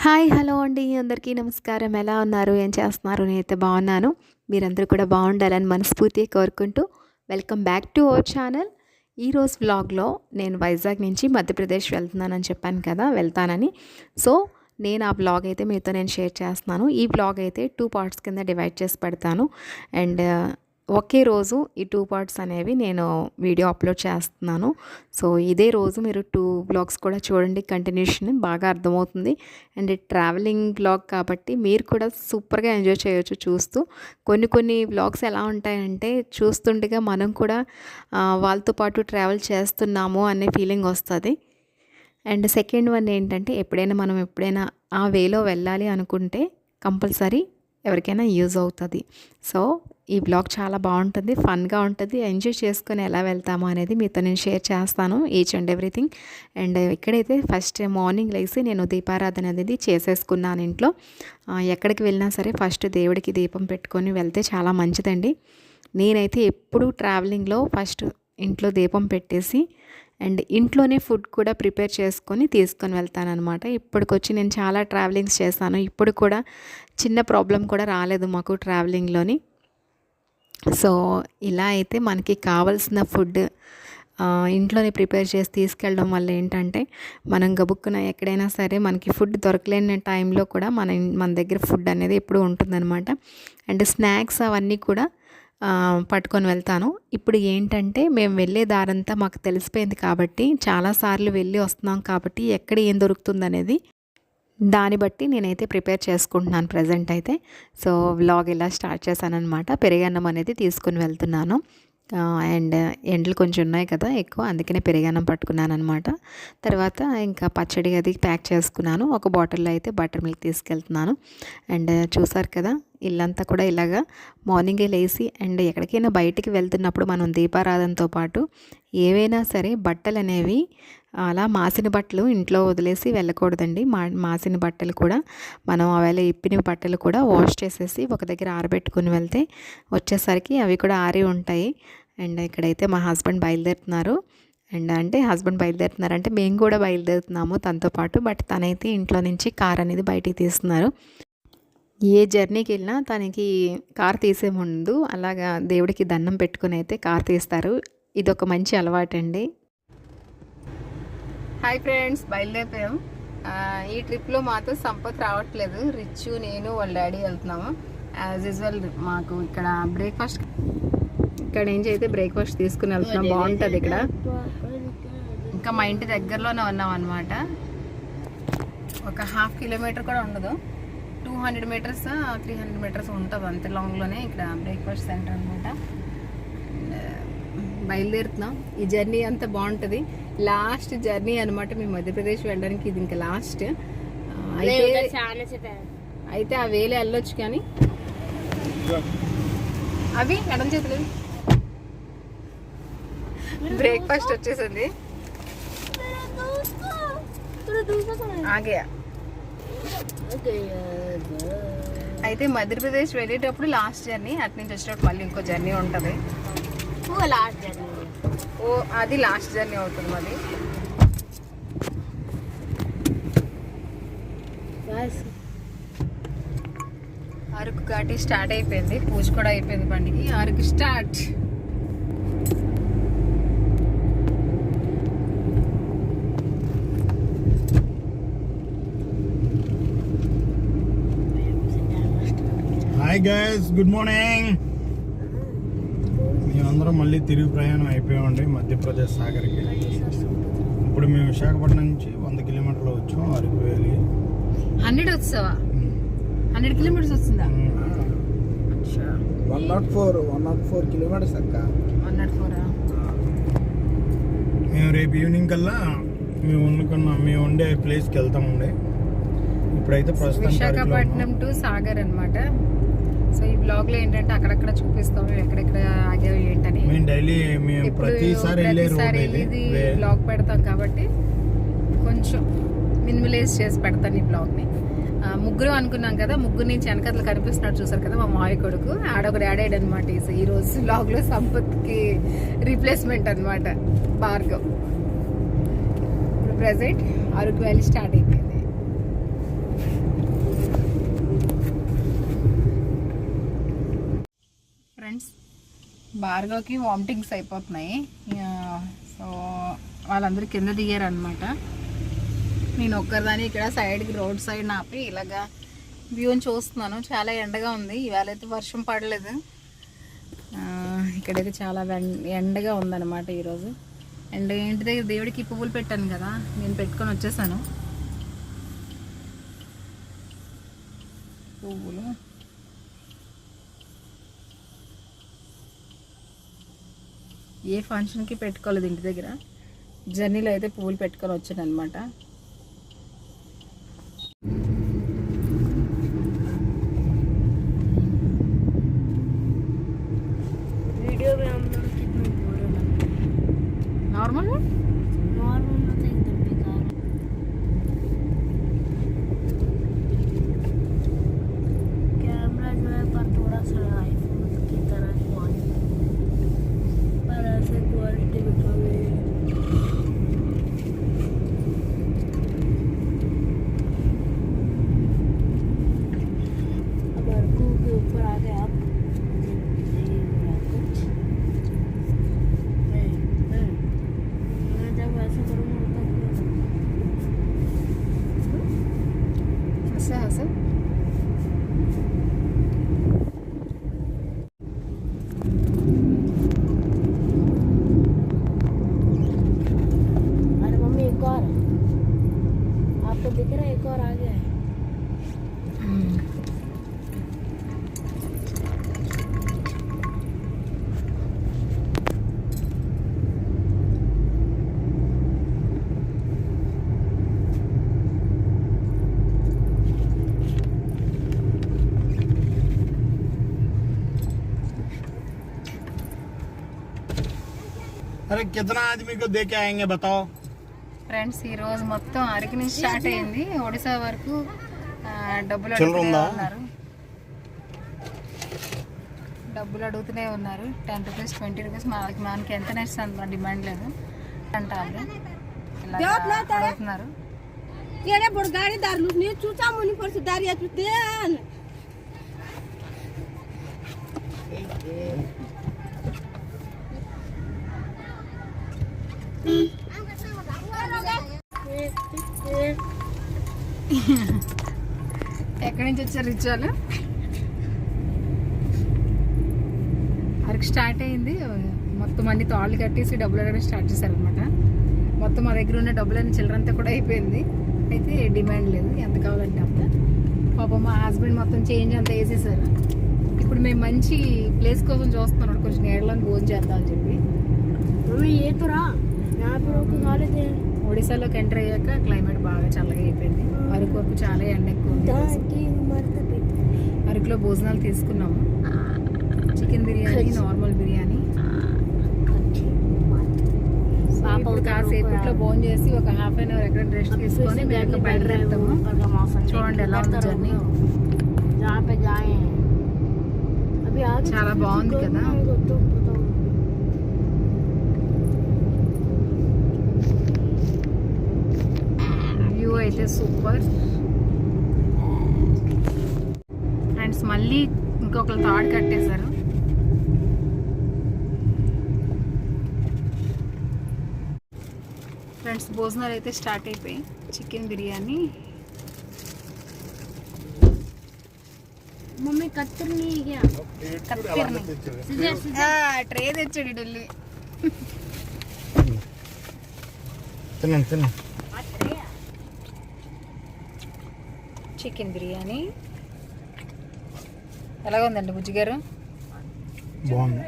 Hi hello అండి అందరికీ నమస్కారం. ఎలా ఉన్నారు, ఏం చేస్తున్నారు? నేనైతే బాగున్నాను. మీరందరూ కూడా బాగుండాలని మనస్ఫూర్తిగా కోరుకుంటూ welcome back to our channel. ఈరోజు వ్లాగ్లో నేను వైజాగ్ నుంచి మధ్యప్రదేశ్ వెళ్తున్నానని చెప్పాను కదా, వెళ్తానని. సో నేను ఆ వ్లాగ్ అయితే మీతో నేను షేర్ చేస్తున్నాను. ఈ వ్లాగ్ అయితే 2 పార్ట్స్ కింద డివైడ్ చేసి పెడతాను. అండ్ ఒకే రోజు ఈ 2 పార్ట్స్ అనేవి నేను వీడియో అప్లోడ్ చేస్తున్నాను. సో ఇదే రోజు మీరు 2 వ్లాగ్స్ కూడా చూడండి, కంటిన్యూషన్ బాగా అర్థమవుతుంది. అండ్ ట్రావెలింగ్ వ్లాగ్ కాబట్టి మీరు కూడా సూపర్గా ఎంజాయ్ చేయొచ్చు చూస్తూ. కొన్ని వ్లాగ్స్ ఎలా ఉంటాయంటే చూస్తుండగా మనం కూడా వాళ్ళతో పాటు ట్రావెల్ చేస్తున్నాము అనే ఫీలింగ్ వస్తుంది. అండ్ సెకండ్ వన్ ఏంటంటే ఎప్పుడైనా ఆ వేలో వెళ్ళాలి అనుకుంటే కంపల్సరీ ఎవరికైనా యూజ్ అవుతుంది. సో ఈ బ్లాగ్ చాలా బాగుంటుంది, ఫన్గా ఉంటుంది. ఎంజాయ్ చేసుకొని ఎలా వెళ్తామో అనేది మీతో నేను షేర్ చేస్తాను, ఈచ్ అండ్ ఎవ్రీథింగ్. అండ్ ఇక్కడైతే ఫస్ట్ మార్నింగ్ లేసి నేను దీపారాధన అనేది చేసేసుకున్నాను ఇంట్లో. ఎక్కడికి వెళ్ళినా సరే ఫస్ట్ దేవుడికి దీపం పెట్టుకొని వెళ్తే చాలా మంచిదండి. నేనైతే ఎప్పుడు ట్రావెలింగ్లో ఫస్ట్ ఇంట్లో దీపం పెట్టేసి అండ్ ఇంట్లోనే ఫుడ్ కూడా ప్రిపేర్ చేసుకొని తీసుకొని వెళ్తానన్నమాట. ఇప్పటికొచ్చి నేను చాలా ట్రావెలింగ్స్ చేశాను, ఇప్పుడు కూడా చిన్న ప్రాబ్లం కూడా రాలేదు మాకు ట్రావెలింగ్లోని. సో ఇలా అయితే మనకి కావాల్సిన ఫుడ్ ఇంట్లోనే ప్రిపేర్ చేసి తీసుకెళ్ళడం వల్ల ఏంటంటే మనం గబుక్కున ఎక్కడైనా సరే మనకి ఫుడ్ దొరకలేని టైంలో కూడా మన దగ్గర ఫుడ్ అనేది ఎప్పుడూ ఉంటుందన్నమాట. అండ్ స్నాక్స్ అవన్నీ కూడా పట్టుకొని వెళ్తాను. ఇప్పుడు ఏంటంటే మేము వెళ్ళే దారంతా మాకు తెలిసిపోయింది కాబట్టి చాలాసార్లు వెళ్ళి వస్తున్నాం కాబట్టి ఎక్కడ ఏం దొరుకుతుందనేది దాన్ని బట్టి నేనైతే ప్రిపేర్ చేసుకుంటున్నాను ప్రజెంట్ అయితే. సో వ్లాగ్ ఇలా స్టార్ట్ చేశానన్నమాట. పెరుగన్నం అనేది తీసుకుని వెళ్తున్నాను. అండ్ ఎండలు కొంచెం ఉన్నాయి కదా ఎక్కువ, అందుకనే పెరుగన్నం పట్టుకున్నాను అనమాట. తర్వాత ఇంకా పచ్చడి అది ప్యాక్ చేసుకున్నాను. ఒక బాటిల్లో అయితే బటర్ మిల్క్ తీసుకెళ్తున్నాను. అండ్ చూసారు కదా ఇల్లంతా కూడా ఇలాగా మార్నింగే లేసి అండ్ ఎక్కడికైనా బయటికి వెళ్తున్నప్పుడు మనం దీపారాధనతో పాటు ఏవైనా సరే బట్టలు అనేవి అలా మాసిన బట్టలు ఇంట్లో వదిలేసి వెళ్ళకూడదండి. మాసిన బట్టలు కూడా మనం అవేళ ఇప్పిన బట్టలు కూడా వాష్ చేసేసి ఒక దగ్గర ఆరబెట్టుకుని వెళ్తే వచ్చేసరికి అవి కూడా ఆరి ఉంటాయి. అండ్ ఇక్కడైతే మా హస్బెండ్ బయలుదేరుతున్నారు. అంటే హస్బెండ్ బయలుదేరుతున్నారంటే మేము కూడా బయలుదేరుతున్నాము తనతో పాటు. బట్ తనైతే ఇంట్లో నుంచి కార్ అనేది బయటికి తీస్తున్నారు. ఏ జర్నీకి వెళ్ళినా తనకి కార్ తీసే ముందు అలాగా దేవుడికి దండం పెట్టుకుని అయితే కార్ తీస్తారు. ఇదొక మంచి అలవాటండి. Hi friends, బయలుదేరిపోయాం. ఈ ట్రిప్లో మాతో సంపత్ రావట్లేదు. రిచ్, నేను, వాళ్ళ డాడీ వెళ్తున్నాము. యాజ్ యూజువల్ మాకు ఇక్కడ బ్రేక్ఫాస్ట్, ఇక్కడ నుంచి అయితే బ్రేక్ఫాస్ట్ తీసుకుని వెళ్తున్నాం. బాగుంటుంది ఇక్కడ. ఇంకా మా ఇంటి దగ్గరలోనే ఉన్నాం అనమాట. ఒక 1/2 కిలోమీటర్ కూడా ఉండదు, 200 మీటర్స్ 300 మీటర్స్ ఉంటుంది అంతే లాంగ్లోనే ఇక్కడ బ్రేక్ఫాస్ట్ సెంటర్ అనమాట. బయలుదేరుతున్నాం. ఈ జర్నీ అంతా బాగుంటుంది. లాస్ట్ జర్నీ అనమాట మేము మధ్యప్రదేశ్ వెళ్ళడానికి. ఇది ఇంకా లాస్ట్ అయితే ఆ వేలే వెళ్ళొచ్చు కానీ అవి ఎడం చేతులు. బ్రేక్ఫాస్ట్ వచ్చేసింది. ఆగే అయితే మధ్యప్రదేశ్ వెళ్ళేటప్పుడు లాస్ట్ జర్నీ, అటు నుంచి వచ్చేటప్పుడు మళ్ళీ ఇంకో జర్నీ ఉంటుంది. అది లాస్ట్ జర్నీ అవుతుంది మళ్ళీ. అరకు ఘాటి స్టార్ట్ అయిపోయింది, పూజ కూడా అయిపోయింది బండికి. Araku start. Hi guys, good morning. మేమందరం మళ్ళీ తిరిగి ప్రయాణం అయిపోయామండి మధ్యప్రదేశ్ సాగర్కి. ఇప్పుడు మేము విశాఖపట్నం నుంచి 100 కిలోమీటర్లు వచ్చాం అరకు వ్యాలీ. 100 వచ్చావా? 100 కిలోమీటర్స్ వస్తుందా? 104 కిలోమీటర్స్ అక్క. 104. మేము రేపు ఈవినింగ్ కల్లా మేము ఉండే ప్లేస్కి వెళ్తామండి. ఇప్పుడైతే ప్రస్తుతం విశాఖపట్నం టు సాగర్ అనమాట. సో ఈ బ్లాగ్ లో ఏంటంటే అక్కడక్కడ చూపిస్తాం ఎక్కడెక్కడ ఆగావు ఏంటని. డైలీ మేము ప్రతిసారి బ్లాగ్ పెడతాం కాబట్టి కొంచెం మినిమలైజ్ చేసి పెడతాను ఈ బ్లాగ్ ని. ముగ్గురు అనుకున్నాం కదా, ముగ్గురు నుంచి వెనకట్లు కనిపిస్తున్నట్టు చూసారు కదా మా మాయ కొడుకు. ఆడొకటి యాడ్ అయ్యాడు అనమాట ఈ రోజు బ్లాగ్ లో. సంపత్ కి రీప్లేస్మెంట్ అనమాట భార్గవ్. ఇప్పుడు ప్రెసెంట్ అరకు వ్యాలీ స్టార్ట్ అయిపోయింది. భార్గవ్కి వామిటింగ్స్ అయిపోతున్నాయి. సో వాళ్ళందరూ కింద దిగారు అనమాట. నేను ఒక్కరిదాన్ని ఇక్కడ సైడ్కి రోడ్ సైడ్ ఆపి ఇలాగా వ్యూని చూస్తున్నాను. చాలా ఎండగా ఉంది. ఇవాళ అయితే వర్షం పడలేదు. ఇక్కడైతే చాలా ఎండగా ఉందన్నమాట ఈరోజు. అండ్ ఇంటి దగ్గర దేవుడికి పువ్వులు పెట్టాను కదా, నేను పెట్టుకొని వచ్చేసాను పువ్వులు. ఏ ఫంక్షన్కి పెట్టుకోలేదు ఇంటి దగ్గర, జర్నీలో అయితే పువ్వులు పెట్టుకొని వచ్చాను అనమాట. वीडियो में हम लोग कितने बुरे लगते हैं। नॉर्मल है, नॉर्मल में तो एकदम बेकार है। कैमरा जो है पर थोड़ा सा आईफोन की तरह क्वालिटी, पर ऐसे क्वालिटी दिखावे। अब अर्कू के ऊपर आ गए आप। जब ऐसे करूँगा ऐसा ऐसा अरे मम्मी एक और आपको दिख रहा है, एक और आ गया है। अरे कितना आदमी को दे के आएंगे बताओ। ఫ్రెండ్స్ ఈ రోజు మొత్తం అరకు నుంచి స్టార్ట్ అయింది, ఒడిశా వరకు డబ్బులు చిల్లర అడుగుతూనే ఉందా? ఉన్నారు. డబ్బులు అడుగుతూనే ఉన్నారు. 10 రూపీస్ 20 రూపీస్. మనకి ఎంత నేర్చుంది డిమాండ్ లేదు అంటారు. ఇలా అడుగుతున్నారు. केरे बुड़गाड़ी दारू नी चूचा मुनी पर सुधारी है देन ఎక్కడి నుంచి వచ్చారు రిచువల్? అరకు స్టార్ట్ అయింది. మొత్తం అన్ని తాళ్ళు కట్టేసి డబ్బులు అడగడం స్టార్ట్ చేశారు అనమాట. మొత్తం మా దగ్గర ఉన్న డబ్బులన్నీ చిల్లరంతా కూడా అయిపోయింది. అయితే డిమాండ్ లేదు, ఎంత కావాలంటే అంత. పాపం మా హస్బెండ్ మొత్తం చేంజ్ అంతా వేసేసారు. ఇప్పుడు మేము మంచి ప్లేస్ కోసం చూస్తున్నాం, కొంచెం నీళ్ళని భోజనం చేద్దామని చెప్పి. ये तो रहा यहाँ पे रोक खा लेते हैं। ఒడిశాలోకి ఎంటర్ అయ్యాక క్లైమేట్ బాగా చల్లగా అయిపోయింది. అరకు వరకు చాలా ఎండ ఎక్కువ ఉంది. అరకులో భోజనాలు తీసుకున్నాము. Chicken biryani, normal biryani. ఇప్పుడు కాసేపట్లో భోజనం చేసి ఒక హాఫ్ అన్ అవర్ ఎక్కడ రెస్ట్ తీసుకొని మేము బయలుదేరుతాము. చూడండి ఎలా ఉంది జర్నీ. చాలా బాగుంది కదా. వ్యూ అయితే సూపర్. ఫ్రెండ్స్ మళ్ళీ ఇంకొకరు తాడు కట్టేశారు. ఫ్రెండ్స్ భోజనాలు అయితే స్టార్ట్ అయిపోయి చికెన్ బిర్యానీ. मम्मी कत्तर नहीं गया ట్రే తెచ్చాడు ఢిల్లీ. తినండి తినండి. చికెన్ బిర్యానీ ఎలాగ ఉందండి బుజ్జి గారు? బాగుంది.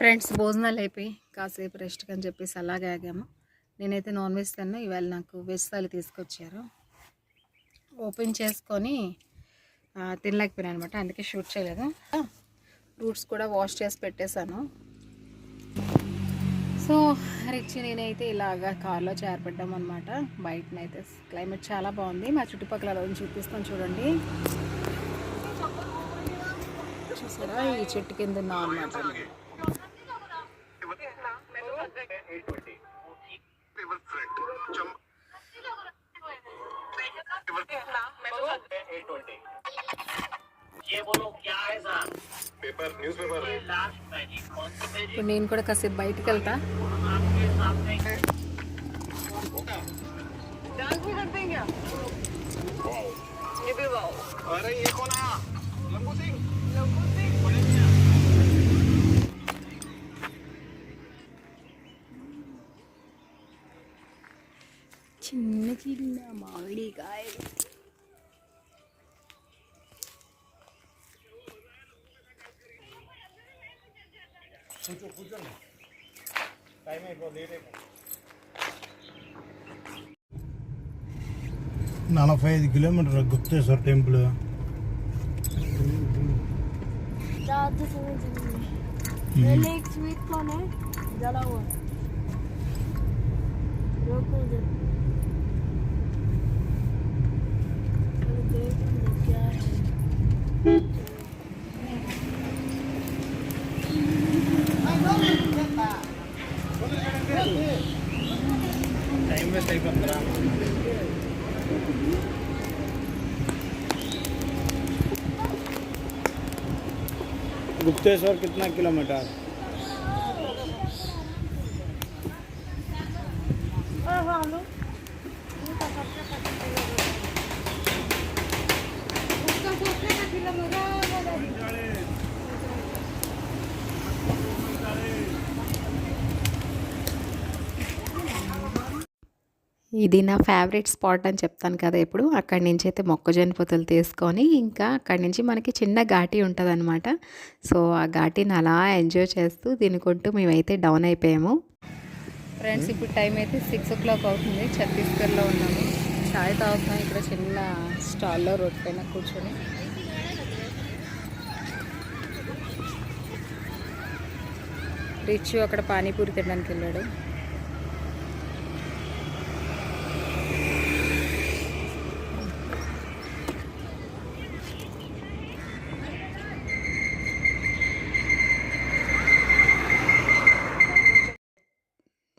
ఫ్రెండ్స్ భోజనాలు అయిపోయి కాసేపు రెస్ట్ అని చెప్పేసి అలాగే ఆగాము. నేనైతే నాన్ వెజ్ తిన్నా. ఇవాళ నాకు వెజ్ థాలి తీసుకొచ్చారు. ఓపెన్ చేసుకొని తినలేకపోయాను అనమాట, అందుకే షూట్ చేయలేదు. ఫ్రూట్స్ కూడా వాష్ చేసి పెట్టేశాను. సో రిచ్ నేనైతే ఇలాగా కార్లో చేరపడ్డాం అనమాట. బయటనైతే క్లైమేట్ చాలా బాగుంది. మా చుట్టుపక్కల రోజు చూపిస్తాను చూడండి. చూసారా ఈ చెట్టు కింద ఉన్నాం అన్నమాట. ఇప్పుడు నేను కూడా కాసేపు బయటికి వెళ్తా. చిన్న చిన్న మామిడికాయలు. టైం అయిపోతుంది, లేట్ అయిపోతుంది. 45 కిలోమీటర్ గుప్తేశ్వర్ టెంపుల్. रात समझ एक स्वीट कौन है जला हुआ रोको उधर देख क्या है టైం వేస్ట్ అయిపోతుందిరా. गुप्तेश्वर कितना किलोमीटर? ఇది నా ఫేవరెట్ స్పాట్ అని చెప్తాను కదా ఇప్పుడు. అక్కడి నుంచి అయితే మొక్కజొన్న పొత్తులు తీసుకొని ఇంకా అక్కడి నుంచి మనకి చిన్న ఘాటి ఉంటుందన్నమాట. సో ఆ ఘాటిని అలా ఎంజాయ్ చేస్తూ తినుకుంటూ మేమైతే డౌన్ అయిపోయాము. ఫ్రెండ్స్ ఇప్పుడు టైం అయితే 6 o'clock అవుతుంది. ఛత్తీస్గఢ్లో ఉన్నాము. చాయ్ తాగుతున్నాం ఇక్కడ చిన్న స్టాల్లో రోడ్ పైన కూర్చొని. రిచ్ అక్కడ పానీపూరి తినడానికి వెళ్ళాడు.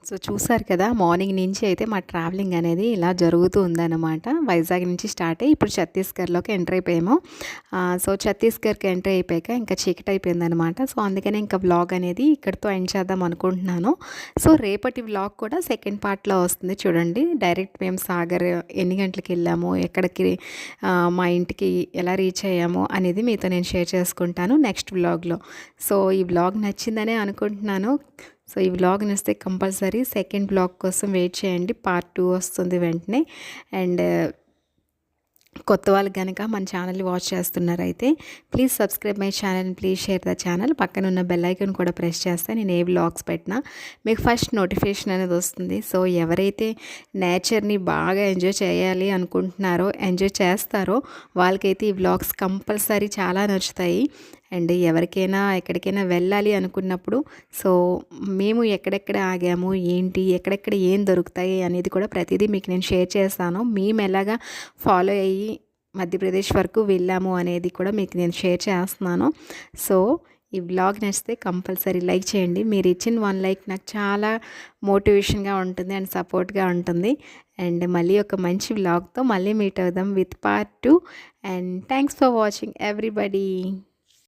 సో చూసారు కదా, మార్నింగ్ నుంచి అయితే మా ట్రావెలింగ్ అనేది ఇలా జరుగుతూ ఉందన్నమాట. వైజాగ్ నుంచి స్టార్ట్ అయ్యి ఇప్పుడు ఛత్తీస్గఢ్లోకి ఎంటర్ అయిపోయాము. సో ఛత్తీస్గఢ్కి ఎంటర్ అయిపోయాక ఇంకా చీకటి అయిపోయిందనమాట. సో అందుకనే ఇంకా వ్లాగ్ అనేది ఇక్కడితో ఎండ్ చేద్దాం అనుకుంటున్నాను. సో రేపటి వ్లాగ్ కూడా సెకండ్ పార్ట్లో వస్తుంది చూడండి. డైరెక్ట్ మేము సాగర్ ఎన్ని గంటలకు వెళ్ళాము, ఎక్కడికి మా ఇంటికి ఎలా రీచ్ అయ్యాము అనేది మీతో నేను షేర్ చేసుకుంటాను నెక్స్ట్ వ్లాగ్లో. సో ఈ వ్లాగ్ నచ్చిందనే అనుకుంటున్నాను. సో ఈ వ్లాగ్ నచ్చితే కంపల్సరీ సెకండ్ వ్లాగ్ కోసం వెయిట్ చేయండి. పార్ట్ 2 వస్తుంది వెంటనే. అండ్ కొత్త వాళ్ళు కనుక మన ఛానల్ వాచ్ చేస్తున్నారైతే please subscribe my channel, please share the channel. పక్కన ఉన్న బెల్ ఐకాన్ కూడా ప్రెస్ చేస్తే నేను ఏ వ్లాగ్స్ పెట్టినా మీకు ఫస్ట్ నోటిఫికేషన్ అనేది వస్తుంది. సో ఎవరైతే నేచర్ని బాగా ఎంజాయ్ చేయాలి అనుకుంటున్నారో, ఎంజాయ్ చేస్తారో వాళ్ళకైతే ఈ వ్లాగ్స్ కంపల్సరీ చాలా నచ్చుతాయి. అండ్ ఎవరికైనా ఎక్కడికైనా వెళ్ళాలి అనుకున్నప్పుడు సో మేము ఎక్కడెక్కడ ఆగాము, ఏంటి, ఎక్కడెక్కడ ఏం దొరుకుతాయి అనేది కూడా ప్రతిదీ మీకు నేను షేర్ చేస్తాను. మేము ఎలాగా ఫాలో అయ్యి మధ్యప్రదేశ్ వరకు వెళ్ళాము అనేది కూడా మీకు నేను షేర్ చేస్తున్నాను. సో ఈ వ్లాగ్ నచ్చితే కంపల్సరీ లైక్ చేయండి. మీరు ఇచ్చిన 1 లైక్ నాకు చాలా మోటివేషన్గా ఉంటుంది అండ్ సపోర్ట్గా ఉంటుంది. అండ్ మళ్ళీ ఒక మంచి వ్లాగ్తో మళ్ళీ మీట్ అవుదాం with part 2. And thanks for watching everybody.